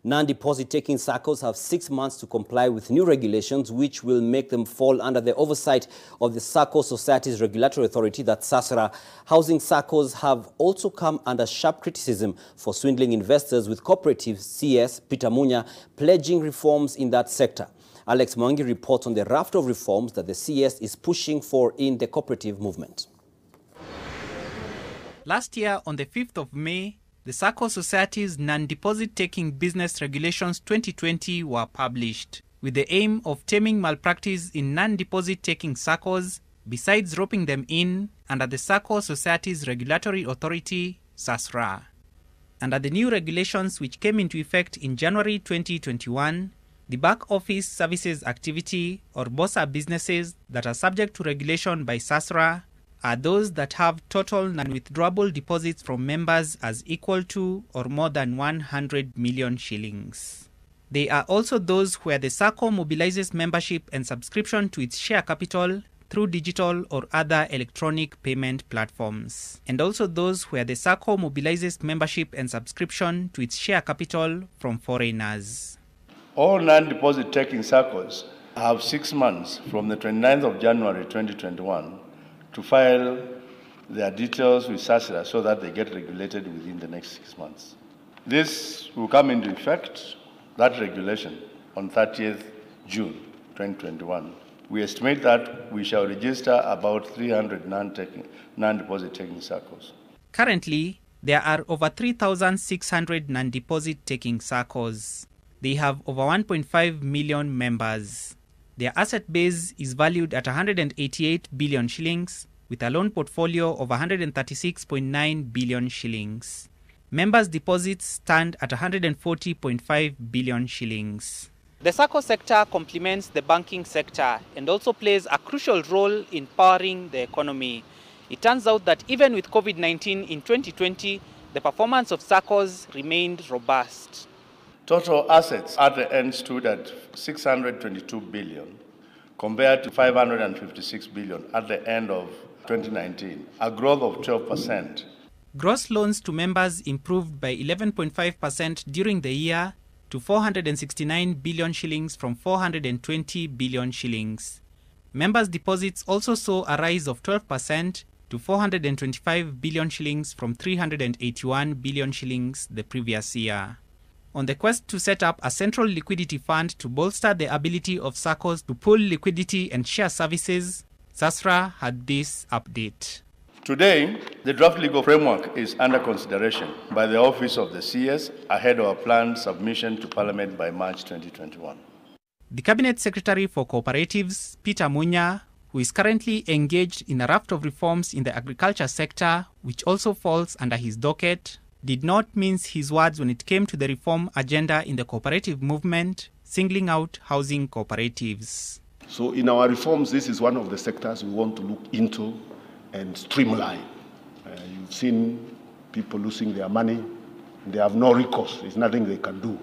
Non-deposit taking SACCOs have 6 months to comply with new regulations, which will make them fall under the oversight of the SACCO Societies Regulatory Authority, that's SASRA. Housing SACCOs have also come under sharp criticism for swindling investors, with cooperative CS Peter Munya pledging reforms in that sector. Alex Mwangi reports on the raft of reforms that the CS is pushing for in the cooperative movement. Last year, on the 5th of May, the SACCO Societies Non-Deposit Taking Business Regulations 2020 were published, with the aim of taming malpractice in non-deposit taking SACCOs, besides roping them in under the SACCO Societies Regulatory Authority, SASRA. Under the new regulations, which came into effect in January 2021, the back office services activity, or BOSA businesses that are subject to regulation by SASRA are those that have total non-withdrawable deposits from members as equal to or more than 100 million shillings. They are also those where the SACCO mobilizes membership and subscription to its share capital through digital or other electronic payment platforms, and also those where the SACCO mobilizes membership and subscription to its share capital from foreigners. All non-deposit taking SACCOs have 6 months from the 29th of January 2021 to file their details with SASRA so that they get regulated within the next 6 months. This will come into effect, that regulation, on 30th June 2021. We estimate that we shall register about 300 non-deposit taking SACCOs. Currently, there are over 3,600 non-deposit taking SACCOs. They have over 1.5 million members. Their asset base is valued at 188 billion shillings, with a loan portfolio of 136.9 billion shillings. Members' deposits stand at 140.5 billion shillings. The SACCO sector complements the banking sector and also plays a crucial role in powering the economy. It turns out that even with COVID-19 in 2020, the performance of SACCOs remained robust. Total assets at the end stood at 622 billion, compared to 556 billion at the end of 2019, a growth of 12%. Gross loans to members improved by 11.5% during the year to 469 billion shillings from 420 billion shillings. Members' deposits also saw a rise of 12% to 425 billion shillings from 381 billion shillings the previous year. On the quest to set up a central liquidity fund to bolster the ability of SACCOs to pool liquidity and share services, SASRA had this update. Today, the draft legal framework is under consideration by the Office of the CS ahead of a planned submission to Parliament by March 2021. The Cabinet Secretary for Cooperatives, Peter Munya, who is currently engaged in a raft of reforms in the agriculture sector, which also falls under his docket, did not mince his words when it came to the reform agenda in the cooperative movement, singling out housing cooperatives. So in our reforms, this is one of the sectors we want to look into and streamline. You've seen people losing their money. They have no recourse. There's nothing they can do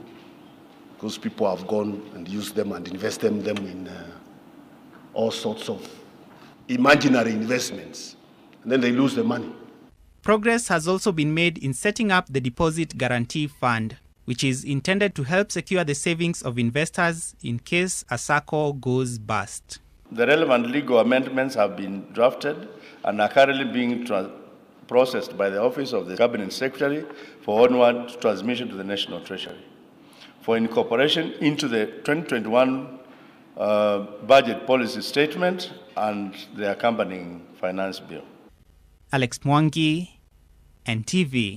because people have gone and used them and invested them in all sorts of imaginary investments. And then they lose the money. Progress has also been made in setting up the Deposit Guarantee Fund, which is intended to help secure the savings of investors in case a SACCO goes bust. The relevant legal amendments have been drafted and are currently being processed by the Office of the Cabinet Secretary for onward transmission to the National Treasury for incorporation into the 2021 Budget Policy Statement and the accompanying Finance Bill. Alex Mwangi, NTV.